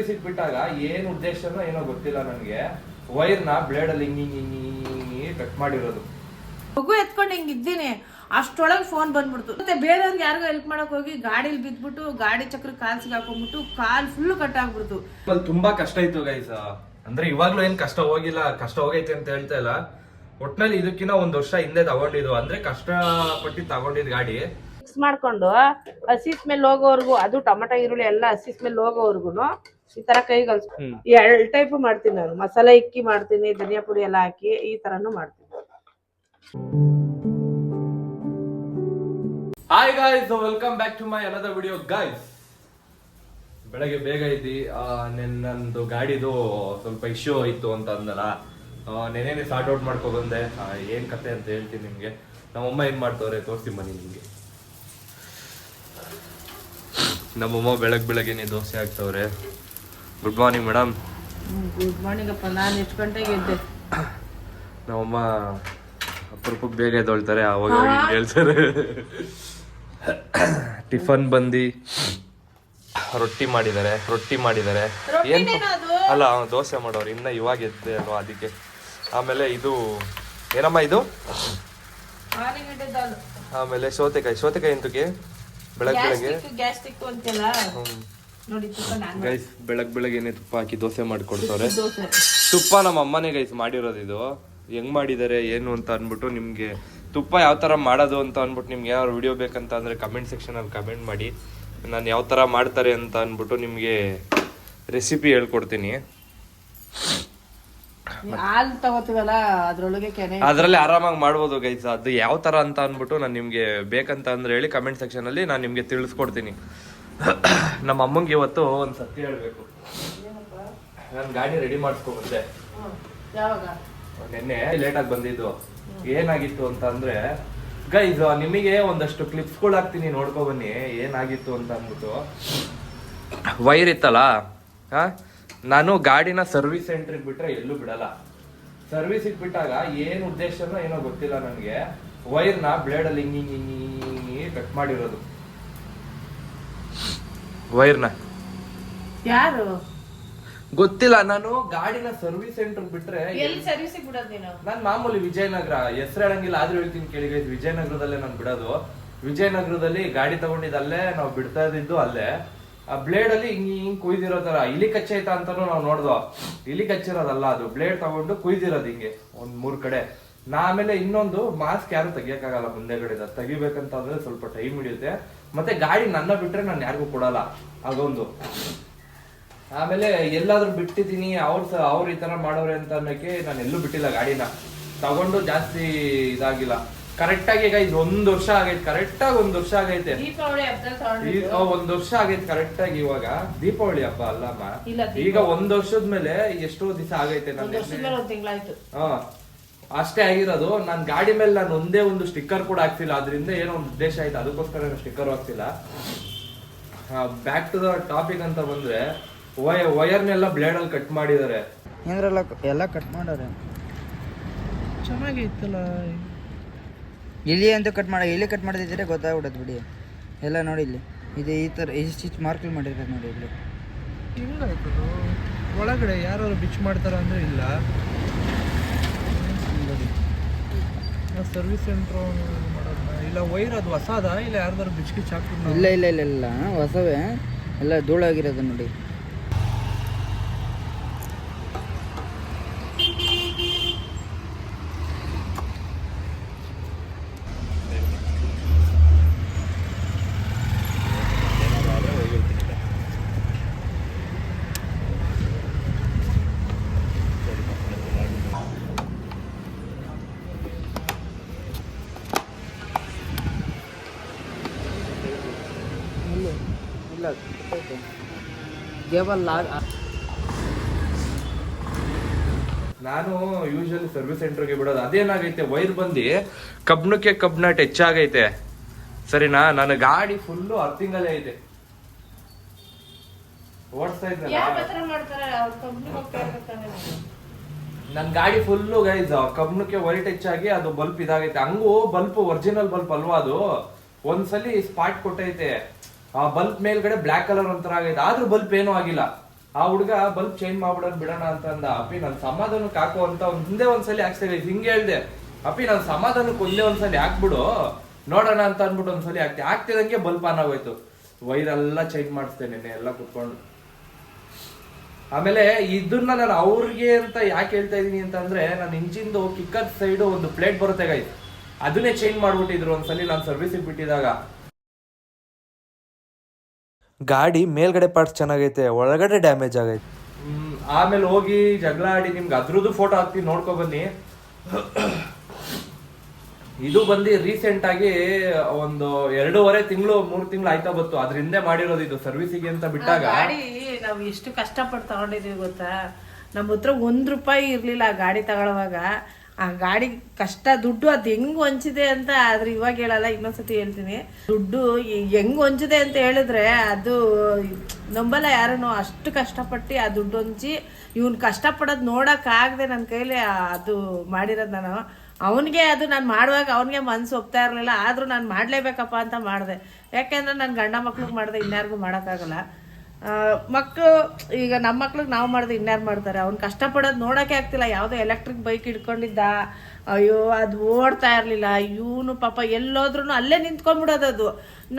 ಸಿಕ್ಬಿಟ್ಟಾಗ ಏನ್ ಉದ್ದೇಶನೋ ಏನೋ ಗೊತ್ತಿಲ್ಲ ನನಗೆ. ವೈರ್ನ ಬ್ಲೇಡ್ ಅಲ್ಲಿ ಹಿಂಗಿ ಕಟ್ ಮಾಡಿರೋದು. ಮಗು ಎತ್ಕೊಂಡು ಹಿಂಗಿದ್ದೀನಿ, ಅಷ್ಟೊಳಗೆ ಫೋನ್ ಬಂದ್ಬಿಡ್ತು. ಮತ್ತೆ ಬೇರೆಯವ್ರಿಗೆ ಯಾರಿಗೋ ಹೆಲ್ಪ್ ಮಾಡಕ್ ಹೋಗಿ ಗಾಡಿಲಿ ಬಿದ್ಬಿಟ್ಟು ಗಾಡಿ ಚಕ್ರ ಕಾಲ್ ಸಿಗಾಕೊಂಡ್ಬಿಟ್ಟು ಕಾಲ್ ಫುಲ್ ಕಟ್ ಆಗ್ಬಿಡ್ತು. ತುಂಬಾ ಕಷ್ಟ ಇತ್ತು ಗೈಸ್. ಅಂದ್ರೆ ಇವಾಗ್ಲೂ ಏನ್ ಕಷ್ಟ ಹೋಗಿಲ್ಲ, ಕಷ್ಟ ಹೋಗೈತೆ ಅಂತ ಹೇಳ್ತಾ ಇಲ್ಲ. ಒಟ್ನಲ್ಲಿ ಇದಕ್ಕಿಂತ 1 ವರ್ಷ ಹಿಂದೆ ತಗೊಂಡಿದ್ದು, ಅಂದ್ರೆ ಕಷ್ಟ ಪಟ್ಟಿ ತಗೊಂಡಿದ್ ಗಾಡಿ. ಮಿಕ್ಸ್ ಮಾಡ್ಕೊಂಡು ಹಸಿ ಸ್ಮೆಲ್ ಹೋಗೋವರ್ಗು, ಅದು ಟೊಮೆಟೊ ಈರುಳ್ಳಿ ಎಲ್ಲ ಹಸಿ ಸ್ಮೆಲ್ ಹೋಗೋವರ್ಗು ಈ ತರ ಕೈ ಕಲ್ಸ್ 2 ಟೈಪ್ ಮಾಡ್ತೀನಿ ನಾನು. ಮಸಾಲೆ ಇಕ್ಕಿ ಮಾಡ್ತೀನಿ, ಧನಿಯಾ ಪುಡಿ ಎಲ್ಲ ಹಾಕಿ ಈ ತರನು ಮಾಡ್ತೀನಿ. Hi guys, welcome back to my another video guys. ಬೆಳಗ್ಗೆ ಬೇಗ ಇದ್ದಿ. ನಂದು ಗಾಡಿದು ಸ್ವಲ್ಪ ಇಶ್ಯೂ ಇತ್ತು ಅಂತ ಅಂದಲ್ಲ, ನೆನೇನೆ ಸಾರ್ಟ್ ಔಟ್ ಮಾಡ್ಕೊ ಬಂದೆ. ಏನ್ ಕತೆ ಅಂತ ಹೇಳ್ತೀನಿ ನಿಮ್ಗೆ. ನಮ್ಮಮ್ಮ ಏನ್ ಮಾಡ್ತವ್ರೆ ತೋರಿಸ್ತೀನಿ ಬನ್ನಿ ನಿಮ್ಗೆ. ನಮ್ಮಮ್ಮ ಬೆಳಗ್ಗೆನೆ ದೋಸೆ ಹಾಕ್ತವ್ರೆ. Good morning madam. Good morning ಅಪ್ಪ. ನಾನು ಎಷ್ಟು ಗಂಟೆಗೆ ಎದ್ದೆ? ನಮ್ಮಮ್ಮ ಅಪರೂಪಕ್ಕೆ ಬೇಗ ಎದ್ದೊಳ್ತಾರೆ, ಅವಾಗ ಹೇಳ್ತಾರೆ. ಟಿಫನ್ ಬಂದು ರೊಟ್ಟಿ ಮಾಡಿದ್ದಾರೆ. ಏನ್ ಅಲ್ಲ, ದೋಸೆ ಮಾಡೋರು ಇನ್ನ ಇವಾಗ ಎದ್ದೆ ಅಲ್ವಾ, ಅದಕ್ಕೆ. ಆಮೇಲೆ ಇದು ಏನಮ್ಮ ಇದು, ಆಮೇಲೆ ಸೌತೆಕಾಯಿ ಎಂತಕ್ಕೆ ಬೆಳಗ್ಗೆ ಗೈಸ್ ಬೆಳಗ್ಗೆನೆ ತುಪ್ಪ ಹಾಕಿ ದೋಸೆ ಮಾಡಿಕೊಡ್ತಾರೆ. ತುಪ್ಪ ನಮ್ಮ ಅಮ್ಮನೇ ಗೈಸ್ ಮಾಡಿರೋದು. ಇದು ಹೆಂಗ್ ಮಾಡಿದ್ದಾರೆ ಏನು ಅಂತ ಅನ್ಬಿಟ್ಟು, ನಿಮ್ಗೆ ತುಪ್ಪ ಯಾವ ತರ ಮಾಡೋದು ಅಂತ ಅನ್ಬಿಟ್ಟು ನಿಮ್ಗೆ ಏನಾದ್ರು ವಿಡಿಯೋ ಬೇಕಂತ ಅಂದ್ರೆ ಕಮೆಂಟ್ ಸೆಕ್ಷನ್ ಅಲ್ಲಿ ಕಮೆಂಟ್ ಮಾಡಿ. ನಾನು ಯಾವ ತರ ಮಾಡ್ತಾರೆ ಅಂತ ಅನ್ಬಿಟ್ಟು ನಿಮ್ಗೆ ರೆಸಿಪಿ ಹೇಳ್ಕೊಡ್ತೀನಿ. ಹಾಲು ತಗೋತೀವಲ್ಲ ಅದ್ರೊಳಗೆ ಅದ್ರಲ್ಲಿ ಆರಾಮಾಗಿ ಮಾಡ್ಬೋದು ಗೈಸ್. ಅದು ಯಾವ ತರ ಅಂತ ಅನ್ಬಿಟ್ಟು ನಾನು ನಿಮ್ಗೆ ಬೇಕಂತ ಅಂದ್ರೆ ಹೇಳಿ ಕಮೆಂಟ್ ಸೆಕ್ಷನ್ ಅಲ್ಲಿ ನಾನು ನಿಮ್ಗೆ ತಿಳಿಸ್ಕೊಡ್ತೀನಿ. ನಮ್ಮ ಅಮ್ಮಂಗೆ ಇವತ್ತು ಒಂದ್ ಸತ್ಯ ಹೇಳ್ಬೇಕು. ನಾನು ಗಾಡಿ ರೆಡಿ ಮಾಡಿಸ್ಕೊ ಬಂದೆ ನಿನ್ನೆ, ಲೇಟ್ ಆಗಿ ಬಂದಿದ್ದು. ಏನಾಗಿತ್ತು ಅಂತ ಅಂದ್ರೆ ಗೈಸ್, ನಿಮಗೆ ಒಂದಷ್ಟು ಕ್ಲಿಪ್ಸ್ಗಳು ಹಾಕ್ತೀನಿ, ನೋಡ್ಕೊ ಬನ್ನಿ ಏನಾಗಿತ್ತು ಅಂತ ಅಂದ್ಬಿಟ್ಟು. ವೈರ್ ಇತ್ತಲ್ಲ, ನಾನು ಗಾಡಿನ ಸರ್ವಿಸ್ ಸೆಂಟ್ರಿಗೆ ಬಿಟ್ರೆ ಎಲ್ಲೂ ಬಿಡಲ್ಲ. ಸರ್ವಿಸಿಗೆ ಬಿಟ್ಟಾಗ ಏನ್ ಉದ್ದೇಶನೋ ಏನೋ ಗೊತ್ತಿಲ್ಲ ನನಗೆ, ವೈರ್ನ ಬ್ಲೇಡ್ ಅಲ್ಲಿ ಹಿಂಗಿ ಕಟ್ ಮಾಡಿರೋದು. ವೈರ್ನ ಯಾರು ಗೊತ್ತಿಲ್ಲ. ನಾನು ಗಾಡಿನ ಸರ್ವಿಸ್ ಸೆಂಟರ್ ಬಿಟ್ರೆ ಸರ್ವಿಸಿಗೆ ಬಿಡೋದು ನೀನು? ನಾನ್ ಮಾಮೂಲಿ ವಿಜಯನಗರ, ಹೆಸರು ಹೇಳಂಗಿಲ್ಲ ಆದ್ರೂ ಹೇಳ್ತೀನಿ ಕೇಳಿ ಗೈಸ್. ವಿಜಯನಗರದಲ್ಲೇ ನಾನು ಬಿಡೋದು. ವಿಜಯನಗರದಲ್ಲಿ ಗಾಡಿ ತಗೊಂಡಿದ್ದಲ್ಲೇ, ನಾವು ಬಿಡ್ತಾ ಇದ್ದಿದ್ದು ಅಲ್ಲೇ. ಆ ಬ್ಲೇಡ್ ಅಲ್ಲಿ ಹಿಂಗ್ ಕುಯ್ದಿರೋ ತರ ಇಲಿ ಕಚ್ಚೈತಾ ಅಂತಾನು ನಾವು ನೋಡ್ದೋ. ಇಲಿ ಕಚ್ಚಿರೋದಲ್ಲ, ಅದು ಬ್ಲೇಡ್ ತಗೊಂಡು ಕುಯ್ದಿರೋದು ಹಿಂಗೆ 1-3 ಕಡೆ. ಆಮೇಲೆ ಇನ್ನೊಂದು, ಮಾಸ್ಕ್ ಯಾರು ತೆಗಿಯಕ್ಕಾಗಲ್ಲ ಮುಂದೆಗಡೆ, ತೆಗಿಬೇಕಂತ ಅಂದ್ರೆ ಸ್ವಲ್ಪ ಟೈಮ್ ಹಿಡಿಯುತ್ತೆ. ಮತ್ತೆ ಗಾಡಿ ನನ್ನ ಬಿಟ್ರೆ ನಾನು ಯಾರಿಗೂ ಕೊಡಲ್ಲ, ಅದೊಂದು. ಆಮೇಲೆ ಎಲ್ಲಾದ್ರೂ ಬಿಟ್ಟಿದ್ದೀನಿ, ಅವ್ರು ಈ ತರ ಮಾಡೋರೆ ಅಂತ ಅನ್ನಕ್ಕೆ ನಾನು ಎಲ್ಲೂ ಬಿಟ್ಟಿಲ್ಲ. ಗಾಡಿನ ತಗೊಂಡು ಜಾಸ್ತಿ ಇದಾಗಿಲ್ಲ. ಕರೆಕ್ಟ್ ಆಗಿ ಗೈಸ್ 1 ವರ್ಷ ಆಗೈತೆ. ಕರೆಕ್ಟ್ ಆಗಿ 1 ವರ್ಷ ಆಗೈತೆ. 1 ವರ್ಷ ಆಗೈತೆ ಕರೆಕ್ಟ್ ಆಗಿ. ಇವಾಗ ದೀಪಾವಳಿ ಹಬ್ಬ ಅಲ್ಲಮ್ಮ, ಈಗ 1 ವರ್ಷದ ಮೇಲೆ ಎಷ್ಟೋ ದಿವಸ ಆಗೈತೆ. ಅಷ್ಟೇ ಆಗಿರೋದು. ನನ್ ಗಾಡಿ ಮೇಲೆ ನಾನು ಒಂದೇ ಒಂದು ಸ್ಟಿಕ್ಕರ್ ಕೂಡ ಹಾಕ್ತಿಲ್ಲ. ಅದರಿಂದ ಏನೋ ಒಂದು ಉದ್ದೇಶ ಆಯ್ತು, ಅದಕ್ಕೋಸ್ಕರ ಸ್ಟಿಕ್ಕರ್ ಹಾಕ್ತಿಲ್ಲ. ಬ್ಯಾಕ್ ಟು ದ ಟಾಪಿಕ್ ಅಂತ ಬಂದ್ರೆ, ವೈರ್ನೆಲ್ಲ ಬ್ಲೇಡ್ ಅಲ್ಲಿ ಕಟ್ ಮಾಡಿದ್ದಾರೆ. ಎಲ್ಲ ಕಟ್ ಮಾಡಾರೆ. ಚೆನ್ನಾಗಿತ್ತಲ್ಲ. ಇಲ್ಲಿ ಅಂತ ಇಲ್ಲಿ ಕಟ್ ಮಾಡಿದ್ರೆ ಗೊತ್ತಾಗ್ಬಿಡೋದು ಬಿಡಿ. ಎಲ್ಲ ನೋಡಿ ಇಲ್ಲಿ ಇದು ಈ ಥರ ಸ್ಟಿಚ್ ಮಾರ್ಕಲ್ ಮಾಡಿರ್ತಾರೆ ನೋಡಿ. ಇಲ್ಲಿ ಹೆಂಗಾಯ್ತದು ಒಳಗಡೆ ಯಾರು ಬಿಚ್ ಮಾಡ್ತಾರ ಅಂದ್ರೆ ಇಲ್ಲ. ಸರ್ವಿಸ್ ಸೆಂಟ್ರ್ ಮಾಡೋದನ್ನ ಇಲ್ಲ, ವೈರ್ ಅದು ಹೊಸದ ಇಲ್ಲ ಯಾರ್ದಾರು ಬಿಚ್ಕಿ ಹಾಕ್ಬಿಟ್ಟು? ಇಲ್ಲ ಹೊಸವೇ, ಎಲ್ಲ ಧೂಳಾಗಿರೋದು ನೋಡಿ. ನಾನು ಯೂಶಲಿ ಸರ್ವಿಸ್ ಸೆಂಟರ್ಗೆ ಬಿಡೋದು. ಅದೇನಾಗೈತೆ, ವೈರ್ ಬಂದು ಕಬ್ನ ಟಚ್ ಆಗೈತೆ, ಸರಿನಾ? ನನ್ನ ಗಾಡಿ ಫುಲ್ಲು ಅರ್ಥಿಂಗಲ್ಲೇ ಐತೆ. ಓಡಿಸ್ತಾ ಇದ್ದೆ ನನ್ ಗಾಡಿ ಫುಲ್ಲು ಗೈಸ್, ಕಬ್ನಕ್ಕೆ ವೈರ್ ಟಚ್ ಆಗಿ ಅದು ಬಲ್ಪ್ ಇದಾಗೈತೆ. ಹಂಗು ಬಲ್ಪ್ ಒರಿಜಿನಲ್ ಬಲ್ಪ್ ಅಲ್ವಾ ಅದು, ಒಂದ್ಸಲಿ ಸ್ಪಾಟ್ ಕೊಟ್ಟೈತೆ. ಆ ಬಲ್ಪ್ ಮೇಲ್ಗಡೆ ಬ್ಲಾಕ್ ಕಲರ್ ಒಂಥರ ಆಗೈತೆ, ಆದ್ರೂ ಬಲ್ಪ್ ಏನೂ ಆಗಿಲ್ಲ. ಆ ಹುಡುಗ ಬಲ್ಬ್ ಚೇಂಜ್ ಮಾಡ್ಬಿಡೋಣ ಬಿಡೋಣ ಅಂತ ಅಂದ. ಅಪ್ಪಿ ನನ್ ಸಮಾಧಾನಕ್ಕೆ ಹಾಕು ಅಂತ ಹಿಂದೆ ಒಂದ್ಸಲಿ ಹಾಕ್ಸ್ತಾ ಹಿಂಗೆ ಹೇಳ್ದೆ, ಅಪ್ಪಿ ನನ್ ಸಮಾಧಾನಕ್ಕೆ ಒಂದೇ ಒಂದ್ಸಲಿ ಹಾಕ್ಬಿಡು ನೋಡೋಣ ಅಂತ ಅನ್ಬಿಟ್ಟು ಒಂದ್ಸಲಿ ಆಗ್ತಿದಂಗೆ ಬಲ್ಬ್ ಆನ್ ಆಗೋಯ್ತು. ವೈರೆಲ್ಲ ಚೇಂಜ್ ಮಾಡಿಸ್ತೇನೆ ಎಲ್ಲ ಕುತ್ಕೊಂಡು. ಆಮೇಲೆ ಇದನ್ನ ನಾನು ಅವ್ರಿಗೆ ಅಂತ ಯಾಕೆ ಹೇಳ್ತಾ ಇದೀನಿ ಅಂತ ಅಂದ್ರೆ, ನನ್ನ ಇಂಜಿನ್ದು ಕಿಕ್ಕರ್ ಸೈಡ್ ಒಂದು ಪ್ಲೇಟ್ ಬರುತ್ತೆ ಗೈಸ್, ಅದನ್ನೇ ಚೇಂಜ್ ಮಾಡ್ಬಿಟ್ಟಿದ್ರು ಒಂದ್ಸಲಿ ನಾನು ಸರ್ವಿಸಿಗೆ ಬಿಟ್ಟಿದಾಗ. ಗಾಡಿ ಮೇಲ್ಗಡೆ ಪಾರ್ಟ್ಸ್ ಚೆನ್ನಾಗೈತೆ, ಒಳಗಡೆ ಡ್ಯಾಮೇಜ್ ಆಗೈತೆ. ಆಮೇಲೆ ಹೋಗಿ ಜಗಳ ಆಡಿ ನಿಮ್ಗೆ ಅದ್ರದ್ದು ಫೋಟೋ ಹಾಕ್ತೀನಿ ನೋಡ್ಕೊ ಬನ್ನಿ. ಇದು ಬಂದು ರೀಸೆಂಟ್ ಆಗಿ ಒಂದು 2.5 ತಿಂಗಳು 3 ತಿಂಗಳು ಆಯ್ತಾ ಬತ್ತು. ಅದ್ರ ಹಿಂದೆ ಮಾಡಿರೋದು ಇದು ಸರ್ವಿಸಿಗೆ ಅಂತ ಬಿಟ್ಟಾಗ. ಗಾಡಿ ನಾವು ಎಷ್ಟು ಕಷ್ಟಪಟ್ಟು ತಗೊಂಡಿದೀವಿ ಗೊತ್ತಾ. ನಮ್ಮ ಹತ್ರ ₹1 ಇರ್ಲಿಲ್ಲ ಆ ಗಾಡಿ ತಗೊಳ್ಳುವಾಗ. ಆ ಗಾಡಿ ಕಷ್ಟ ದುಡ್ಡು ಅದು ಹೆಂಗ್ ಹೊಂಚಿದೆ ಅಂತ ಆದ್ರೆ ಇವಾಗ ಹೇಳಲ್ಲ, ಇನ್ನೊಂದ್ಸತಿ ಹೇಳ್ತೀನಿ. ದುಡ್ಡು ಹೆಂಗ್ ಹೊಂಚಿದೆ ಅಂತ ಹೇಳಿದ್ರೆ ಅದು ನಂಬಲ್ಲ ಯಾರನ್ನು. ಅಷ್ಟು ಕಷ್ಟಪಟ್ಟು ಆ ದುಡ್ಡು ಹೊಂಚಿ ಇವ್ನು ಕಷ್ಟಪಡೋದು ನೋಡಕ್ ಆಗದೆ ನನ್ನ ಕೈಲಿ ಅದು ಮಾಡಿರೋದು. ನಾನು ಅವನಿಗೆ ಅದು ನಾನು ಮಾಡುವಾಗ ಅವನಿಗೆ ಮನ್ಸು ಒಪ್ತಾ ಇರಲಿಲ್ಲ, ಆದ್ರೂ ನಾನು ಮಾಡ್ಲೇಬೇಕಪ್ಪ ಅಂತ ಮಾಡಿದೆ. ಯಾಕೆಂದ್ರೆ ನನ್ನ ಗಂಡ ಮಕ್ಳಿಗೆ ಮಾಡಿದೆ, ಇನ್ಯಾರಿಗೂ ಮಾಡೋಕ್ಕಾಗಲ್ಲ. ಮಕ್ಕಳು ಈಗ ನಮ್ಮ ಮಕ್ಳಿಗೆ ನಾವು ಮಾಡಿದ್ರೆ ಇನ್ಯಾರು ಮಾಡ್ತಾರೆ. ಅವ್ನು ಕಷ್ಟಪಡೋದು ನೋಡೋಕೆ ಆಗ್ತಿಲ್ಲ. ಯಾವುದೋ ಎಲೆಕ್ಟ್ರಿಕ್ ಬೈಕ್ ಇಟ್ಕೊಂಡಿದ್ದ, ಅಯ್ಯೋ ಅದು ಓಡ್ತಾ ಇರಲಿಲ್ಲ. ಇವನು ಪಾಪ ಎಲ್ಲೋದ್ರೂ ಅಲ್ಲೇ ನಿಂತ್ಕೊಂಡ್ಬಿಡೋದು. ಅದು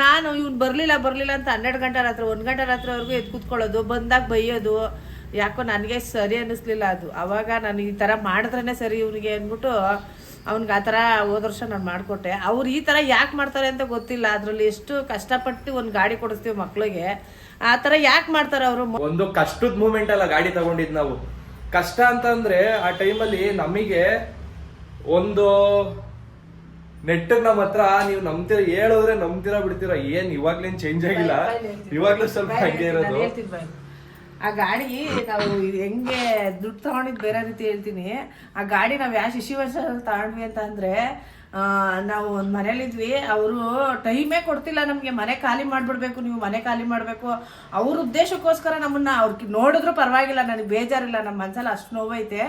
ನಾನು ಇವ್ನು ಬರಲಿಲ್ಲ ಅಂತ 12 ಗಂಟೆ ರಾತ್ರಿ 1 ಗಂಟೆ ರಾತ್ರಿವರೆಗೂ ಎದ್ದು ಕೂತ್ಕೊಳ್ಳೋದು, ಬಂದಾಗ ಬೈಯೋದು. ಯಾಕೋ ನನಗೆ ಸರಿ ಅನ್ನಿಸ್ಲಿಲ್ಲ ಅದು. ಆವಾಗ ನಾನು ಈ ಥರ ಮಾಡಿದ್ರೇ ಸರಿ ಇವನಿಗೆ ಅಂದ್ಬಿಟ್ಟು ಅವ್ನಿಗೆ ಆ ಥರ ಹೋದ ವರ್ಷ ನಾನು ಮಾಡಿಕೊಟ್ಟೆ. ಅವ್ರು ಈ ಥರ ಯಾಕೆ ಮಾಡ್ತಾರೆ ಅಂತ ಗೊತ್ತಿಲ್ಲ. ಅದರಲ್ಲಿ ಎಷ್ಟು ಕಷ್ಟಪಟ್ಟು ಒಂದು ಗಾಡಿ ಕೊಡಿಸ್ತೀವಿ ಮಕ್ಳಿಗೆ, ಆ ಥರ ಯಾಕೆ ಮಾಡ್ತಾರೆ ಅವರು. ಒಂದು ಕಷ್ಟದ ಮೂಮೆಂಟ್ ಅಲ್ಲ ಗಾಡಿ ತಗೊಂಡಿದ್ ನಾವು. ಕಷ್ಟ ಅಂತಂದ್ರೆ ಆ ಟೈಮಲ್ಲಿ ನಮಗೆ ಒಂದು ನೆಟ್ಟಿಗೆ ನಮ್ಮ ಹತ್ರ ನೀವು ನಂಬ್ತೀರ ಹೇಳಿದ್ರೆ ನಂಬ್ತೀರಾ ಬಿಡ್ತೀರಾ, ಏನ್ ಇವಾಗ್ಲೇನ್ ಚೇಂಜ್ ಆಗಿಲ್ಲ, ಇವಾಗ್ಲೂ ಸ್ವಲ್ಪ ಹಂಗೆ ಇರೋದು. ಆ ಗಾಡಿ ನಾವು ಹೆಂಗೆ ದುಡ್ಡು ತಗೊಂಡಿದ್ದು ಬೇರೆ ರೀತಿ ಹೇಳ್ತೀನಿ. ಆ ಗಾಡಿ ನಾವು ಯಾವ ಶಿಶುವರ್ಷದಲ್ಲಿ ತಗೊಂಡ್ವಿ ಅಂತ ಅಂದ್ರೆ, ನಾವು ಒಂದು ಮನೇಲಿದ್ವಿ. ಅವರು ಟೈಮೇ ಕೊಡ್ತಿಲ್ಲ ನಮಗೆ, ಮನೆ ಖಾಲಿ ಮಾಡಿಬಿಡ್ಬೇಕು, ನೀವು ಮನೆ ಖಾಲಿ ಮಾಡಬೇಕು. ಅವ್ರ ಉದ್ದೇಶಕ್ಕೋಸ್ಕರ ನಮ್ಮನ್ನ ಅವ್ರಿಗೆ ನೋಡಿದ್ರು ಪರವಾಗಿಲ್ಲ, ನನಗೆ ಬೇಜಾರಿಲ್ಲ, ನಮ್ಮ ಮನಸ್ಸಲ್ಲಿ ಅಷ್ಟು ನೋವೈತೆ.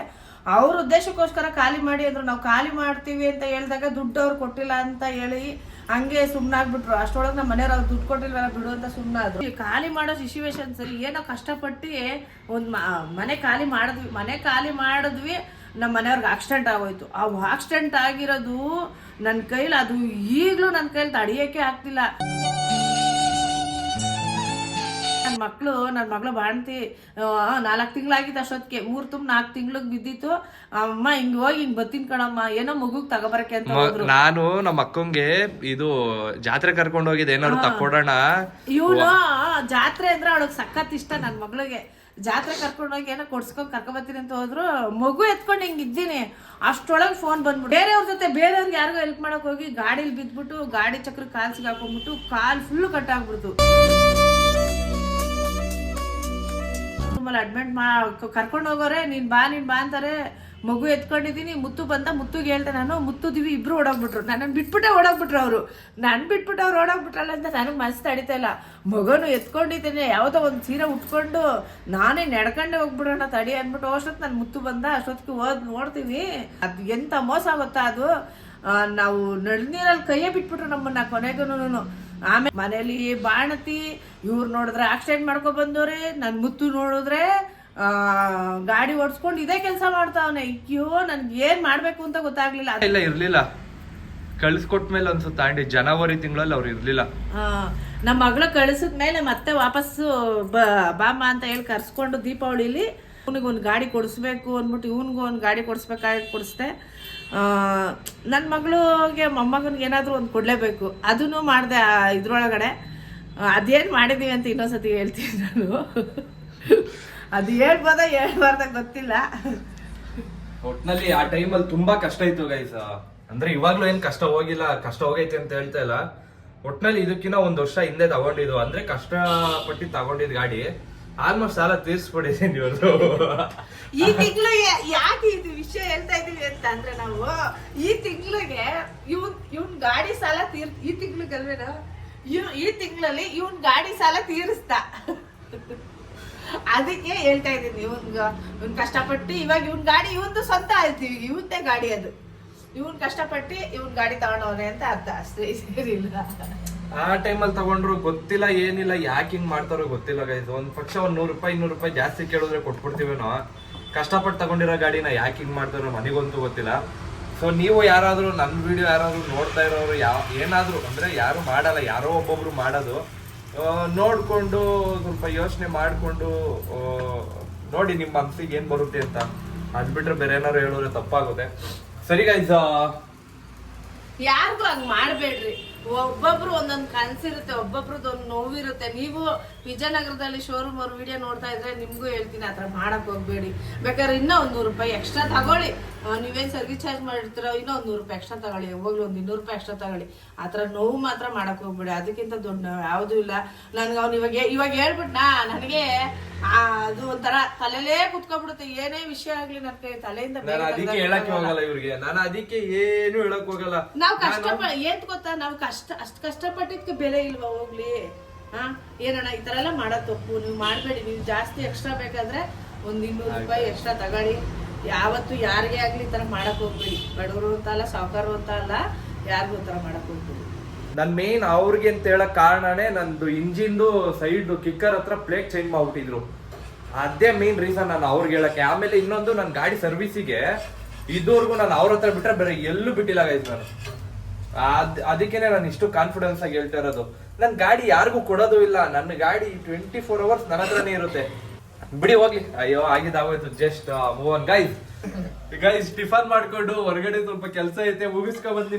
ಅವ್ರ ಉದ್ದೇಶಕ್ಕೋಸ್ಕರ ಖಾಲಿ ಮಾಡಿ ಅಂದ್ರು. ನಾವು ಖಾಲಿ ಮಾಡ್ತೀವಿ ಅಂತ ಹೇಳಿದಾಗ ದುಡ್ಡು ಅವ್ರು ಕೊಟ್ಟಿಲ್ಲ ಅಂತ ಹೇಳಿ ಹಂಗೆ ಸುಮ್ಮನಾಗ್ಬಿಟ್ರು. ಅಷ್ಟೊಳಗೆ ನಮ್ಮ ಮನೆಯವ್ರು ಅವ್ರು ದುಡ್ಡು ಕೊಟ್ಟಿಲ್ವಲ್ಲ ಬಿಡು ಅಂತ ಸುಮ್ಮನಾದ್ರು. ಖಾಲಿ ಮಾಡೋ ಸಿಚುವೇಶನ್ಸ್ ಅಲ್ಲಿ ಏನೋ ಕಷ್ಟಪಟ್ಟು ಒಂದು ಮನೆ ಖಾಲಿ ಮಾಡಿದ್ವಿ. ನಮ್ಮ ಮನೆಯವ್ರಿಗೆ ಆಕ್ಸಿಡೆಂಟ್ ಆಗೋಯ್ತು. ಆ ಆಕ್ಸಿಡೆಂಟ್ ಆಗಿರೋದು ನನ್ನ ಕೈಲಿ, ಅದು ಈಗಲೂ ನನ್ನ ಕೈಲಿ ತಡಿಯೋಕೆ ಆಗ್ತಿಲ್ಲ. ನನ್ನ ಮಗಳು ಬಾಣ್ತಿ 4 ತಿಂಗಳಾಗಿತ್ತು ಅಷ್ಟೊತ್ತಿಗೆ. 3 ತುಂಬ 4 ತಿಂಗ್ಳಿಗೆ ಬಿದ್ದಿತ್ತು. ಅಮ್ಮ ಹಿಂಗ್ ಹೋಗಿ ಹಿಂಗ್ ಬತ್ತೀನಿ ಕಣಮ್ಮ, ಏನೋ ಮಗುಗ್ ತಗೋಬರಕ್ಕೆ ಅಂತ ಹೋದ್ರು. ನಾನು ನಮ್ಮ ಅಕ್ಕಂಗೆ ಇದು ಜಾತ್ರೆ ಕರ್ಕೊಂಡು ಹೋಗಿದ್ದೆ, ಏನಾದ್ರು ತಕ್ಕೊಡೋಣ. ಇವನು ಜಾತ್ರೆ ಅಂದ್ರೆ ಅವಳಿಗೆ ಸಖತ್ ಇಷ್ಟ. ನನ್ನ ಮಗಳಿಗೆ ಜಾತ್ರೆ ಕರ್ಕೊಂಡೋಗಿ ಏನೋ ಕರ್ಕೊಂಬರ್ತೀನಿ ಅಂತ ಹೋದ್ರು. ಮಗು ಎತ್ಕೊಂಡು ಹಿಂಗ್ ಇದ್ದೀನಿ, ಅಷ್ಟೊಳಗೆ ಫೋನ್ ಬಂದ್ಬಿಟ್ಟು ಬೇರೆಯವ್ರ ಜೊತೆ ಬೇರೆಯವ್ರಿಗೆ ಯಾರಿಗೋ ಹೆಲ್ಪ್ ಮಾಡಕ್ ಹೋಗಿ ಗಾಡಿಲಿ ಬಿದ್ಬಿಟ್ಟು ಗಾಡಿ ಚಕ್ರ ಕಾಲ್ ಸಿಗಾಕೊಂಡ್ಬಿಟ್ಟು ಕಾಲ್ ಫುಲ್ ಕಟ್ ಆಗ್ಬಿಡ್ತು. ಅಡ್ಮಿಟ್ ಕರ್ಕೊಂಡು ಹೋಗೋರೆ, ನೀನ್ ಬಾ ಅಂತಾರೆ. ಮಗು ಎತ್ಕೊಂಡಿದ್ದೀನಿ, ಮುತ್ತು ಬಂದ. ಮುತ್ತುಗೆ ಹೇಳ್ದೆ ನಾನು, ಮುತ್ತು ದಿವಿ ಇಬ್ರು ಓಡೋಗ್ಬಿಟ್ರು. ನನ್ನನ್ನು ಬಿಟ್ಬಿಟ್ಟೆ ಓಡೋಗ್ಬಿಟ್ರು ಅವರು. ಅವ್ರು ಓಡೋಗ್ಬಿಟ್ರಲ್ಲ ಅಂತ ನನಗೆ ಮನಸ್ಸು ತಡಿತಾ ಇಲ್ಲ. ಮಗನು ಎತ್ಕೊಂಡಿದ್ದೇನೆ, ಯಾವುದೋ ಒಂದು ಸೀರೆ ಉಟ್ಕೊಂಡು ನಾನೇ ನಡ್ಕೊಂಡೆ ಹೋಗ್ಬಿಡೋಣ ತಡಿ ಅಂದ್ಬಿಟ್ಟು ಅಷ್ಟೊತ್ತು ನನ್ನ ಮುತ್ತು ಬಂದ. ಅಷ್ಟೊತ್ತಿಗೆ ನೋಡ್ತೀವಿ ಅದು ಎಂತ ಮೋಸ ಗೊತ್ತಾ. ಅದು ನಾವು ನಳ್ನೀರಲ್ಲಿ ಕೈಯೇ ಬಿಟ್ಬಿಟ್ರು ನಮ್ಮನ್ನ ಕೊನೆಗೂ. ಆಮೇಲೆ ಮನೇಲಿ ಬಾಣತಿ ಇವ್ರು ನೋಡಿದ್ರೆ ಆಕ್ಸಿಡೆಂಟ್ ಮಾಡ್ಕೊಂಡ್ ಬಂದವ್ರೆ, ನನ್ ಮುತ್ತು ನೋಡಿದ್ರೆ ಗಾಡಿ ಓಡಿಸ್ಕೊಂಡು ಇದೇ ಕೆಲಸ ಮಾಡ್ತಾವನೆ. ಅಯ್ಯೋ ನನ್ಗೆ ಏನ್ ಮಾಡ್ಬೇಕು ಅಂತ ಗೊತ್ತಾಗ್ಲಿಲ್ಲ. ಇಲ್ಲ ಇರ್ಲಿಲ್ಲ, ಕಳ್ಸಿಕೊಟ್ಮೇಲೆ ಅನ್ಸುತ್ತೆ ಆಂಟಿ ಜನವರಿ ತಿಂಗಳಲ್ಲಿ ಅವ್ರು ಇರ್ಲಿಲ್ಲ. ನಮ್ಮ ಮಗಳು ಕಳಿಸಿದ್ಮೇಲೆ ಮತ್ತೆ ವಾಪಸ್ಸು ಬಾಮ್ಮ ಅಂತ ಹೇಳಿ ಕರ್ಸ್ಕೊಂಡು ದೀಪಾವಳಿಲಿ ಇವನಿಗೆ ಒಂದು ಗಾಡಿ ಕೊಡಿಸ್ಬೇಕು ಅಂದ್ಬಿಟ್ಟು ಇವನಿಗೂ ಒಂದು ಗಾಡಿ ಕೊಡಿಸ್ದೆ. ನನ್ನ ಮಗಳಿಗೆ ಮೊಮ್ಮಗನಿಗೆ ಏನಾದರೂ ಒಂದು ಕೊಡಲೇಬೇಕು, ಅದನ್ನು ಮಾಡಿದೆ ಇದ್ರೊಳಗಡೆ. ಅದೇನು ಮಾಡಿದ್ದೀವಿ ಅಂತ ಇನ್ನೊಂದ್ಸತಿ ಹೇಳ್ತೀನಿ ನಾನು. ಅದು ಹೇಳ್ಬಾರ್ದ ಗೊತ್ತಿಲ್ಲ. ಒಟ್ನಲ್ಲಿ ಆ ಟೈಮಲ್ಲಿ ತುಂಬಾ ಕಷ್ಟ ಇತ್ತು ಗೈಸ್. ಅಂದ್ರೆ ಇವಾಗ್ಲೂ ಏನ್ ಕಷ್ಟ ಹೋಗಿಲ್ಲ, ಕಷ್ಟ ಹೋಗೈತೆ ಅಂತ ಹೇಳ್ತಾ ಇಲ್ಲ. ಒಟ್ನಲ್ಲಿ ಇದಕ್ಕಿಂತ 1 ವರ್ಷ ಹಿಂದೆ ತಗೊಂಡಿದ್ದು, ಅಂದ್ರೆ ಕಷ್ಟಪಟ್ಟು ತಗೊಂಡಿದ್ ಗಾಡಿ ಆಲ್ಮೋಸ್ಟ್ ಸಾಲ ತೀರ್ಸ್ಬಿಟ್ಟಿದ್ದೀನಿ ಇವ್ರದ್ದು. ಈ ತಿಂಗಳು ಯಾಕೆ ಇದು ವಿಷಯ ಹೇಳ್ತಾ ಇದೀವಿ ಅಂತ ಅಂದ್ರೆ, ನಾವು ಈ ತಿಂಗಳಿಗೆ ಇವನ್ ಗಾಡಿ ಸಾಲ ಈ ತಿಂಗ್ಳಿಗಲ್ವೇನೋ ಈ ತಿಂಗಳಲ್ಲಿ ಇವನ್ ಗಾಡಿ ಸಾಲ ತೀರಿಸ್ತಾ. ಅದಕ್ಕೆ ಹೇಳ್ತಾ ಇದ್ದೀನಿ, ಇವನ್ ಕಷ್ಟಪಟ್ಟು ಇವಾಗ ಇವನ್ ಗಾಡಿ ಇವಂದು ಸ್ವಂತ ಆಯ್ತೀವಿ, ಇವಂದೇ ಗಾಡಿ ಅದು. ಇವನ್ ಕಷ್ಟಪಟ್ಟು ಇವನ್ ಗಾಡಿ ತಗೊಂಡವನೆ ಅಂತ ಅರ್ಥ, ಅಷ್ಟೇ, ಸರಿಲ್ಲ. ಆ ಟೈಮಲ್ಲಿ ತಗೊಂಡ್ರು ಗೊತ್ತಿಲ್ಲ ಏನಿಲ್ಲ, ಯಾಕೆ ಹಿಂಗ್ ಮಾಡ್ತಾರೋ ಗೊತ್ತಿಲ್ಲ ಗೈಸ್. ಒಂದ್ ಪಕ್ಷ ಒಂದ್ 100 ರೂಪಾಯಿ 200 ರೂಪಾಯಿ ಜಾಸ್ತಿ ಕೇಳಿದ್ರೆ ಕೊಟ್ಬಿಡ್ತೀವೇನೋ. ಕಷ್ಟಪಟ್ಟು ತಗೊಂಡಿರೋ ಗಾಡಿನ ಯಾಕೆ ಹಿಂಗ್ ಮಾಡ್ತಾರೋ ನನಗಂತೂ ಗೊತ್ತಿಲ್ಲ. ಸೊ ನೀವು ಯಾರಾದ್ರೂ ನನ್ನ ವಿಡಿಯೋ ಯಾರಾದ್ರೂ ನೋಡ್ತಾ ಇರೋರು ಏನಾದ್ರು ಅಂದ್ರೆ ಯಾರು ಮಾಡಲ್ಲ, ಯಾರೋ ಒಬ್ಬೊಬ್ರು ಮಾಡೋದು ನೋಡ್ಕೊಂಡು ಸ್ವಲ್ಪ ಯೋಚನೆ ಮಾಡ್ಕೊಂಡು ನೋಡಿ ನಿಮ್ಮ ಮನಸ್ಸಿಗೆ ಏನ್ ಬರುತ್ತೆ ಅಂತ. ಅದ್ ಬಿಟ್ರೆ ಬೇರೆ ಏನಾದ್ರು ಹೇಳಿದ್ರೆ ತಪ್ಪಾಗುತ್ತೆ. ಸರಿ ಗೈಸ್, ಯಾರಿಗೂ ಹಂಗ್ ಮಾಡ್ಬೇಡ್ರಿ. ಒಬ್ಬೊಬ್ರು ಒಂದೊಂದು ಕನ್ಸಿರುತ್ತೆ, ಒಬ್ಬೊಬ್ರದ್ದು ಒಂದು ನೋವಿರುತ್ತೆ. ನೀವು ವಿಜಯನಗರದಲ್ಲಿ ಶೋರೂಮ್ ಅವ್ರ ವಿಡಿಯೋ ನೋಡ್ತಾ ಇದ್ರೆ ನಿಮ್ಗೂ ಹೇಳ್ತೀನಿ, ಆತರ ಮಾಡಕ್ ಹೋಗ್ಬೇಡಿ. ಬೇಕಾದ್ರೆ ಇನ್ನೂ ಒಂದು 100 ರೂಪಾಯಿ ಎಕ್ಸ್ಟ್ರಾ ತಗೊಳ್ಳಿ. ನೀವೇನ್ ಸರ್ವಿಸ್ ಚಾರ್ಜ್ ಮಾಡಿರ್ತೀರೋ ಇನ್ನೂ ಒಂದು 100 ರೂಪಾಯಿ ಎಕ್ಸ್ಟ್ರಾ ತಗೊಳ್ಳಿ, ಯಾವಾಗ್ಲೂ ಒಂದು 200 ರೂಪಾಯಿ ಎಕ್ಸ್ಟ್ರಾ ತಗೊಳ್ಳಿ. ಆತರ ನೋವು ಮಾತ್ರ ಮಾಡಕ್ ಹೋಗ್ಬೇಡಿ. ಅದಕ್ಕಿಂತ ದೊಡ್ಡ ಯಾವ್ದು ಇಲ್ಲ. ನನ್ಗೆ ಅವ್ನು ಇವಾಗ ಹೇಳ್ಬಿಟ್ನಾ, ನನಗೆ ಅದು ಒಂಥರ ತಲೆಲೇ ಕುತ್ಕೊಂಡ್ಬಿಡುತ್ತೆ. ಏನೇ ವಿಷಯ ಆಗ್ಲಿ ನನ್ ಕೈ ತಲೆಯಿಂದ ನಾನು ಅದಕ್ಕೆ ಹೇಳಕ್ ಹೋಗಲ್ಲ ಇವ್ರಿಗೆ, ನಾನು ಅದಕ್ಕೆ ಏನು ಹೇಳಕ್ ಹೋಗಲ್ಲ. ನಾವ್ ಏನ್ ಗೊತ್ತಾ, ನಾವು ಅಷ್ಟ್ ಕಷ್ಟಪಟ್ಟಿದ್ಕೆ ಬೆಲೆ ಇಲ್ವಾ ಹೋಗ್ಲಿ. ಏನಣ್ಣ ಈ ತರ ಎಲ್ಲ ಮಾಡೋದ್ ತಪ್ಪು, ನೀವು ಮಾಡ್ಬೇಡಿ. ನೀವು ಜಾಸ್ತಿ ಎಕ್ಸ್ಟ್ರಾ ಬೇಕಾದ್ರೆ ಒಂದ್ 200 ರೂಪಾಯಿ ಎಕ್ಸ್ಟ್ರಾ ತಗೊಳ್ಳಿ. ಯಾವತ್ತು ಯಾರಿಗೆ ಆಗ್ಲಿ ಈ ತರ ಮಾಡಕ್ ಹೋಗ್ಬೇಡಿ. ಬಡವರು ಅಂತ ಅಲ್ಲ, ಸಾವುಕಾರು ಅಂತ ಅಲ್ಲ, ಯಾರಿಗೂ ಈ ತರ ಮಾಡಕ್ ಹೋಗ್ಬೇಡಿ. ನನ್ ಮೇನ್ ಅವ್ರಿಗೆ ಅಂತ ಹೇಳಕ್ ಕಾರಣನೇ ನಂದು ಇಂಜಿನ್ದು ಸೈಡ್ ಕಿಕ್ಕರ್ ಹತ್ರ ಪ್ಲೇಟ್ ಚೇಂಜ್ ಮಾಡ್ಬಿಟ್ಟಿದ್ರು. ಅದೇ ಮೇನ್ ರೀಸನ್ ನಾನು ಅವ್ರಿಗೆ ಹೇಳಕ್ಕೆ. ಆಮೇಲೆ ಇನ್ನೊಂದು, ನನ್ನ ಗಾಡಿ ಸರ್ವಿಸಿಗೆ ಇದುವರೆಗೂ ನಾನು ಅವ್ರ ಹತ್ರ ಬಿಟ್ರೆ ಬೇರೆ ಎಲ್ಲೂ ಬಿಟ್ಟಿಲ್ಲ ಗೈಸ್ ನಾನು. ಅದಕ್ಕೇನೆ ನಾನು ಇಷ್ಟು ಕಾನ್ಫಿಡೆನ್ಸ್ ಆಗಿ ಹೇಳ್ತಾ ಇರೋದು. ನನ್ನ ಗಾಡಿ ಯಾರಿಗೂ ಕೊಡೋದು ಇಲ್ಲ. ನನ್ನ ಗಾಡಿ 24 ಅವರ್ಸ್ ನನ್ನ ಹತ್ರನೇ ಇರುತ್ತೆ. ಬಿಡಿ ಹೋಗ್ಲಿ, ಅಯ್ಯೋ ಆಗಿದ್ದಾಗೋಯ್ತು. Just move on guys. Tiffin ಮಾಡ್ಕೊಂಡು ಹೊರಗಡೆ ಸ್ವಲ್ಪ ಕೆಲಸ ಐತೆ, ಮುಗಿಸ್ಕೊಂಡ್ ಬಂದು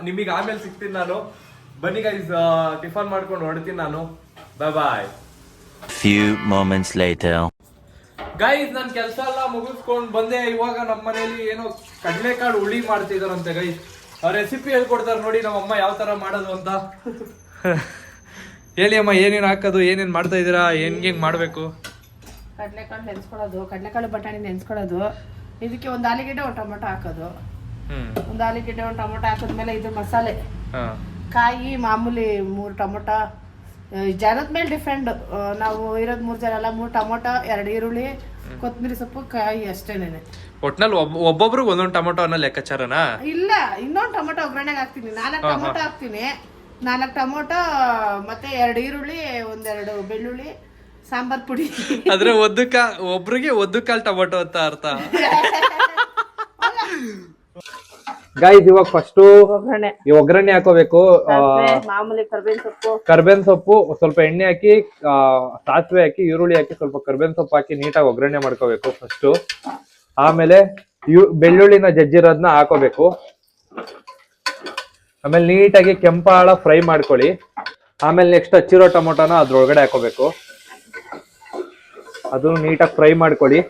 ನಿಮಗೆ ಆಮೇಲೆ ಸಿಗ್ತೀನಿ ನಾನು. ಬನ್ನಿ ಗೈಸ್, ಟಿಫನ್ ಮಾಡ್ಕೊಂಡು ಹೊರಡ್ತೀನಿ ನಾನು. ಬಾಯ್ ಬಾಯ್. Few moments later. ಗೈಸ್, ನನ್ ಕೆಲಸ ಎಲ್ಲ ಮುಗಿಸ್ಕೊಂಡ್ ಬಂದೆ. ಇವಾಗ ನಮ್ಮ ಮನೇಲಿ ಏನೋ ಕಡಲೆಕಾಳು ಹುಳಿ ಮಾಡ್ತಿದಾರಂತೆ ಗೈಸ್. ರೆಸಿಪಿ ಹೇಳ್ಕೊಡ್ತಾರೆ ನೋಡಿ ನಮ್ಮ ಅಮ್ಮ ಯಾವ ತರ ಮಾಡೋದು ಅಂತ. ಹೇಳಿ ಅಮ್ಮ, ಏನೇನ್ ಹಾಕೋದು, ಏನೇನ್ ಮಾಡ್ತಾ ಇದೀರಾ, ಹೆಂಗ್ ಮಾಡ್ಬೇಕು? ಕಡಲೆಕಾಳು ನೆನ್ಸ್ಕೊಳ್ಳೋದು, ಕಡಲೆಕಾಳು ಬಟಾಣಿ ನೆನ್ಸ್ಕೊಳ್ಳೋದು. ಇದಕ್ಕೆ ಒಂದು ಆಲೂಗೆಡ್ಡೆ, ಒಂದು ಟೊಮೊಟೊ ಹಾಕೋದು. ಒಂದು ಆಲೂಗೆಡ್ಡೆ, ಒಂದು ಟೊಮೊಟೊ ಹಾಕಿದ್ಮೇಲೆ ಇದು ಮಸಾಲೆ, ಕಾಯಿ ಮಾಮೂಲಿ 3 ಟೊಮೊಟೊ. ಜನದ ಮೇಲೆ ಡಿಫೆಂಡ್. ನಾವು ಇರೋದು 3 ಜನ ಅಲ್ಲ, 3 ಟೊಮೊಟೊ, 2 ಈರುಳ್ಳಿ, ಕೊತ್ತಂಬರಿ ಸೊಪ್ಪು, ಕಾಯಿ ಅಷ್ಟೇನೆ. ಒಟ್ನಲ್ಲಿ ಒಬ್ಬೊಬ್ರು ಒಂದೊಂದು ಟೊಮೊಟೊ ಅನ್ನೋ ಲೆಕ್ಕಾಚಾರನಾ? ಇಲ್ಲ, ಇನ್ನೊಂದು ಟೊಮೊಟೊ ಒಗ್ಗರಣೆಗೆ ಹಾಕ್ತೀನಿ. 4 ಟೊಮೊಟೊ ಹಾಕ್ತೀನಿ. 4 ಟೊಮೊಟೊ ಮತ್ತೆ 2 ಈರುಳ್ಳಿ, 1-2 ಬೆಳ್ಳುಳ್ಳಿ, ಸಾಂಬಾರ್ ಪುಡಿ. ಆದ್ರೆ ಒಬ್ರಿಗೆ 1 ಕಾಲ್ ಟೊಮೊಟೊ ಅಂತ ಅರ್ಥ. ಗೈಸ್, ಇವಾಗ ಫಸ್ಟ್ ಒಗ್ಗರಣೆ ಹಾಕೋಬೇಕು. ಮಾಮೂಲಿ ಕರ್ಬೇವಿನ ಸೊಪ್ಪು, ಸ್ವಲ್ಪ ಎಣ್ಣೆ ಹಾಕಿ, ಸಾಸಿವೆ ಹಾಕಿ, ಈರುಳ್ಳಿ ಹಾಕಿ, ಸ್ವಲ್ಪ ಕರ್ಬೇವಿನ ಸೊಪ್ಪು ಹಾಕಿ ನೀಟಾಗಿ ಒಗ್ಗರಣೆ ಮಾಡ್ಕೋಬೇಕು ಫಸ್ಟ್. ಆಮೇಲೆ ಬೆಳ್ಳುಳ್ಳಿನ ಜಜ್ಜಿರೋದನ್ನ ಹಾಕೋಬೇಕು. ಆಮೇಲೆ ನೀಟಾಗಿ ಕೆಂಪಾಳ ಫ್ರೈ ಮಾಡ್ಕೊಳ್ಳಿ. ಆಮೇಲೆ ನೆಕ್ಸ್ಟ್ ಹಚ್ಚಿರೋ ಟೊಮೊಟೊನ ಅದ್ರೊಳಗಡೆ ಹಾಕೋಬೇಕು. ಅದನ್ನು ನೀಟಾಗಿ ಫ್ರೈ ಮಾಡ್ಕೊಳ್ಳಿ.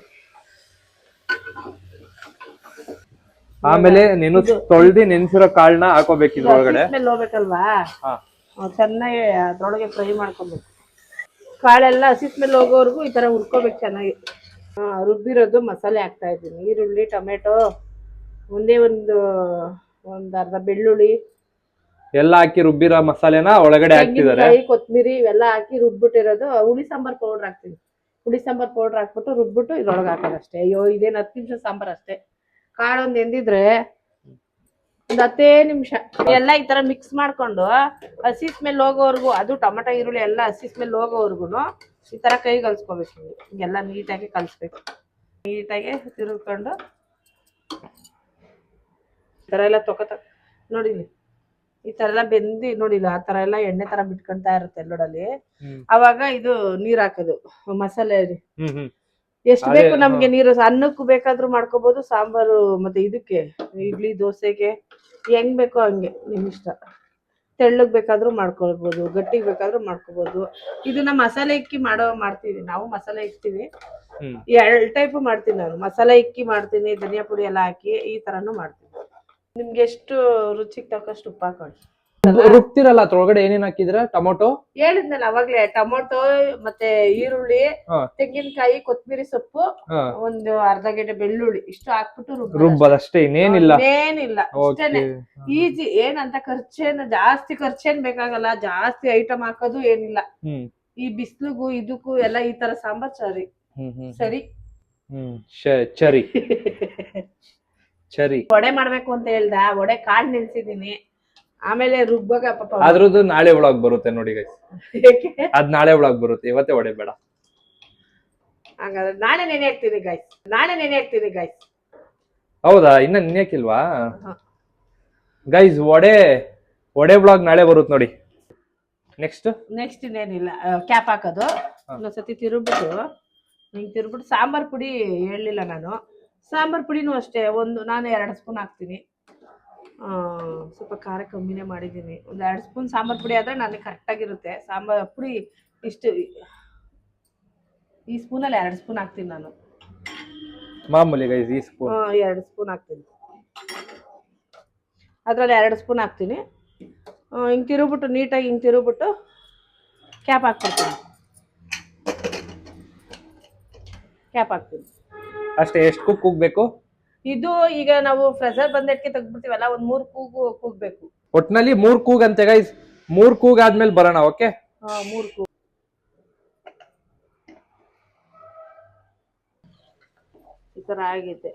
ಆಮೇಲೆ ತೊಳ್ದಿ ನೆನ್ಸಿರೋ ಕಾಳನ್ನ ಹಾಕೋಬೇಕು ಇದ್ರೊಳಗಡೆ. ಹೋಗ್ಬೇಕಲ್ವಾ, ಚೆನ್ನಾಗಿ ಅದ್ರೊಳಗೆ ಫ್ರೈ ಮಾಡ್ಕೊಬೇಕು. ಕಾಳೆಲ್ಲ ಹಸಿ ಸ್ಮೆಲ್ ಹೋಗೋವರೆಗೂ ಈ ತರ ಹುರ್ಕೋಬೇಕು ಚೆನ್ನಾಗಿ. ರುಬ್ಬಿರೋದು ಮಸಾಲೆ ಹಾಕ್ತಾ ಇದ್ದೀನಿ. ಈರುಳ್ಳಿ, ಟೊಮೆಟೊ, ಒಂದೇ ಒಂದು ಅರ್ಧ ಬೆಳ್ಳುಳ್ಳಿ ಎಲ್ಲ ಹಾಕಿ ರುಬ್ಬಿರೋ ಮಸಾಲೆನ ಒಳಗಡೆ ಹಾಕ್ತಿದ್ದಾರೆ. ಕೊತ್ತಂಬರಿ ಇವೆಲ್ಲ ಹಾಕಿ ರುಬ್ಬಿಟ್ಟಿರೋದು. ಹುಳಿ ಸಾಂಬಾರ್ ಪೌಡರ್ ಹಾಕ್ತೀನಿ. ಹುಳಿ ಸಾಂಬಾರ್ ಪೌಡರ್ ಹಾಕ್ಬಿಟ್ಟು ರುಬ್ಬಿಟ್ಟು ಇದ್ರೊಳಗೆ ಹಾಕೋದಷ್ಟೇ. ಅಯ್ಯೋ, ಇದೇನು 10 ನಿಮಿಷ ಸಾಂಬಾರ್ ಅಷ್ಟೇ. ಕಾಳೊಂದು ಎಂದಿದ್ರೆ ಒಂದು 10 ನಿಮಿಷ. ಎಲ್ಲ ಈ ತರ ಮಿಕ್ಸ್ ಮಾಡ್ಕೊಂಡು ಹಸಿ ಸ್ಮೆಲ್ ಹೋಗೋವರೆಗೂ, ಅದು ಟೊಮೊಟೊ ಈರುಳ್ಳಿ ಎಲ್ಲ ಹಸಿ ಸ್ಮೆಲ್ ಹೋಗೋವರೆಗೂ ಈ ತರ ಕೈ ಕಲ್ಸ್ಕೋಬೇಕು. ಹಿಂಗೆಲ್ಲ ನೀಟಾಗಿ ಕಲ್ಸ್ಬೇಕು. ನೀಟಾಗಿ ತಿರುಗ್ಕೊಂಡು ಈ ತರ ಎಲ್ಲ ನೋಡಿಲಿ, ಈ ತರ ಎಲ್ಲ ಬೆಂದಿ ನೋಡಿಲ್ಲ, ಆ ತರ ಎಲ್ಲ ಎಣ್ಣೆ ತರ ಬಿಟ್ಕೊಂತಾ ಇರುತ್ತೆ ಎಲ್ಲೋಡಲ್ಲಿ. ಅವಾಗ ಇದು ನೀರ್ ಹಾಕೋದು, ಮಸಾಲೆ. ಎಷ್ಟು ಬೇಕು ನಮ್ಗೆ ನೀರು. ಅನ್ನಕ್ಕೂ ಬೇಕಾದ್ರೂ ಮಾಡ್ಕೋಬಹುದು, ಸಾಂಬಾರು ಮತ್ತೆ ಇದಕ್ಕೆ ಇಡ್ಲಿ ದೋಸೆಗೆ ಹೆಂಗ್ ಬೇಕೋ ಹಂಗೆ ನಿಮ್ ಇಷ್ಟ. ತೆಳ್ಳಗ್ ಬೇಕಾದ್ರೂ ಮಾಡ್ಕೊಳ್ಬಹುದು, ಗಟ್ಟಿಗೆ ಬೇಕಾದ್ರೂ ಮಾಡ್ಕೋಬಹುದು. ಇದನ್ನ ಮಸಾಲೆ ಇಕ್ಕಿ ಮಾಡ್ತೀವಿ ನಾವು. ಮಸಾಲೆ ಇಕ್ತೀವಿ, 2 ಟೈಪ್ ಮಾಡ್ತೀನಿ ನಾನು. ಮಸಾಲೆ ಇಕ್ಕಿ ಮಾಡ್ತೀನಿ, ಧನಿಯಾ ಪುಡಿ ಎಲ್ಲ ಹಾಕಿ, ಈ ತರಾನು ಮಾಡ್ತೀನಿ. ನಿಮ್ಗೆ ಎಷ್ಟು ರುಚಿಗೆ ತಕ್ಕಷ್ಟು ಉಪ್ಪು ಹಾಕೊಳ್ಳಿ. ರುಬ್ತಿರಲ್ಲ ಅದ್ರೊಳಗಡೆ ಏನೇನ್ ಹಾಕಿದ್ರ? ಟೊಮೊಟೊ ಹೇಳಿದ್ನಲ್ಲ ಅವಾಗ್ಲೇ, ಟೊಮೊಟೊ ಮತ್ತೆ ಈರುಳ್ಳಿ, ತೆಂಗಿನಕಾಯಿ, ಕೊತ್ತಂಬರಿ ಸೊಪ್ಪು, ಒಂದು ಅರ್ಧ ಗೆಡ್ಡೆ ಬೆಳ್ಳುಳ್ಳಿ, ಇಷ್ಟು ಹಾಕ್ಬಿಟ್ಟು ರುಬ್ಬದಷ್ಟೇ, ಇನ್ನೇನಿಲ್ಲ. ಅಷ್ಟೇನೆ ಈಜಿ. ಏನಂತ ಜಾಸ್ತಿ ಖರ್ಚೇನ್ ಬೇಕಾಗಲ್ಲ. ಜಾಸ್ತಿ ಐಟಮ್ ಹಾಕೋದು ಏನಿಲ್ಲ. ಈ ಬಿಸ್ಲಿಗೂ ಇದಕ್ಕೂ ಎಲ್ಲ ಈ ತರ ಸಾಂಬಾರ್ ಸರಿ. ಚರಿ ವಡೆ ಮಾಡ್ಬೇಕು ಅಂತ ಹೇಳ್ದ. ವಡೆ ಕಾಳು ನೆನ್ಸಿದೀನಿ. ಆಮೇಲೆ ರುಬ್ಬಾಗ ಪಾಪ ಅದ್ರದ್ದು ನಾಳೆ ಒಳಗ್ ಬರುತ್ತೆ ನೋಡಿ ಗೈಸ್, ಏಕೆ? ಅದ್ ನಾಳೆ ಒಳಗ್ ಬರುತ್ತೆ, ಇವತ್ತೇ ಹೊಡಿಬೇಡ. ಹಾಗಾದ್ರೆ ನಾಳೆ ನೆನೆ ಹಾಕ್ತೀನಿ ಗೈಸ್. ಹೌದಾ, ಇನ್ನ ನೆನ್ಯಾಕಿಲ್ವಾ ಹ. ಗೈಸ್? ಒಡೆ ಬ್ಲಾಗ್ ನಾಳೆ ಬರುತ್ತೆ ನೋಡಿ. ನೆಕ್ಸ್ಟ್ ಇನ್ನೇನಿಲ್ಲ, ಕ್ಯಾಪ್ ಹಾಕೋದು, ಇನ್ನೊಂದ್ಸತಿ ತಿರುಗ್ಬಿಟ್ಟು ಸಾಂಬಾರ್ ಪುಡಿ ಹೇಳಲಿಲ್ಲ ನಾನು. ಸಾಂಬಾರ್ ಪುಡಿನೂ ಅಷ್ಟೇ ನಾನು 2 ಸ್ಪೂನ್ ಹಾಕ್ತೀನಿ. ಸ್ವಲ್ಪ ಖಾರ ಕಮ್ಮಿನೇ ಮಾಡಿದ್ದೀನಿ. ಒಂದು 2 ಸ್ಪೂನ್ ಸಾಂಬಾರ್ ಪುಡಿ ಆದರೆ ನನಗೆ ಕರೆಕ್ಟಾಗಿರುತ್ತೆ. ಸಾಂಬಾರ್ ಪುಡಿ ಇಷ್ಟು ಈ ಸ್ಪೂನಲ್ಲಿ 2 ಸ್ಪೂನ್ ಹಾಕ್ತೀನಿ ನಾನು. ಮಾಮೂಲಿ ಗೈಸ್, ಈ ಸ್ಪೂನ್ 2 ಸ್ಪೂನ್ ಹಾಕ್ತೀನಿ. ಅದರಲ್ಲಿ 2 ಸ್ಪೂನ್ ಹಾಕ್ತೀನಿ. ಹಿಂಗೆ ತಿರುಗ್ಬಿಟ್ಟು ನೀಟಾಗಿ ಕ್ಯಾಪ್ ಹಾಕ್ತೀನಿ. ಅಷ್ಟೇ. ಎಷ್ಟು ಕುಕ್ ಕೂಗ್ಬೇಕು? ಇದು ಈಗ ನಾವು ಪ್ರೆಷರ್ ಬಂದೆಟ್ಗೆ ತೆಗ್ದ್ಬಿಡ್ತೀವಲ್ಲ, ಒಂದು 3 ಕೂಗಬೇಕು. ಒಟ್ನಲ್ಲಿ 3 ಕೂಗ್ ಅಂತೆ ಗೈಸ್. 3 ಕೂಗ್ ಆದ್ಮೇಲೆ ಬರೋಣ. ಓಕೆ, 3 ಕೂಗು. ಈ ತರ ಆಗೈತೆ.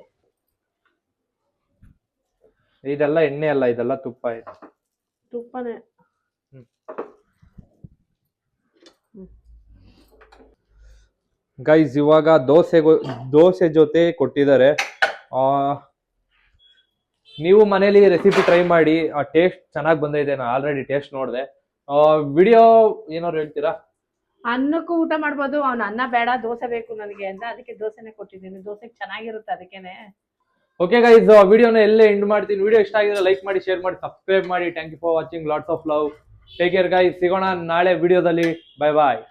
ಇದೆಲ್ಲ ಎಣ್ಣೆ ಅಲ್ಲ, ಇದೆಲ್ಲ ತುಪ್ಪ ಇದೆ. ತುಪ್ಪನೇ. ಗೈಸ್ ಇವಾಗ ದೋಸೆ ಜೊತೆ ಕೊಟ್ಟಿದ್ದಾರೆ. ನೀವು ಮನೇಲಿ ರೆಸಿಪಿ ಟ್ರೈ ಮಾಡಿ. ಟೇಸ್ಟ್ ಚೆನ್ನಾಗಿ ಬಂದೈತೆ, ನಾನು ಆಲ್ರೆಡಿ ಟೇಸ್ಟ್ ನೋಡಿದೆ. ವಿಡಿಯೋ ಏನಾದ್ರು ಹೇಳ್ತೀರಾ? ಅನ್ನಕ್ಕೂ ಊಟ ಮಾಡ್ಬೋದು. ಅವ್ನು ಅನ್ನ ಬೇಡ ದೋಸೆ ಬೇಕು ನನಗೆ ಅಂತ, ಅದಕ್ಕೆ ದೋಸೆನೆ ಕೊಟ್ಟಿದ್ದೀನಿ. ದೋಸೆಗೆ ಚೆನ್ನಾಗಿರುತ್ತೆ, ಅದಕ್ಕೇನೆ. ಓಕೆ ಗೈಸ್, ವಿಡಿಯೋನ ಎಲ್ಲೇ ಎಂಡ್ ಮಾಡ್ತೀನಿ. ವಿಡಿಯೋ ಇಷ್ಟ ಆಗಿದ್ರೆ ಲೈಕ್ ಮಾಡಿ, ಶೇರ್ ಮಾಡಿ, ಸಬ್ಸ್ಕ್ರೈಬ್ ಮಾಡಿ. Thank you for watching. Lots of love. Take care guys. ಸಿಗೋಣ ನಾಳೆ ವಿಡಿಯೋದಲ್ಲಿ. ಬೈ ಬಾಯ್.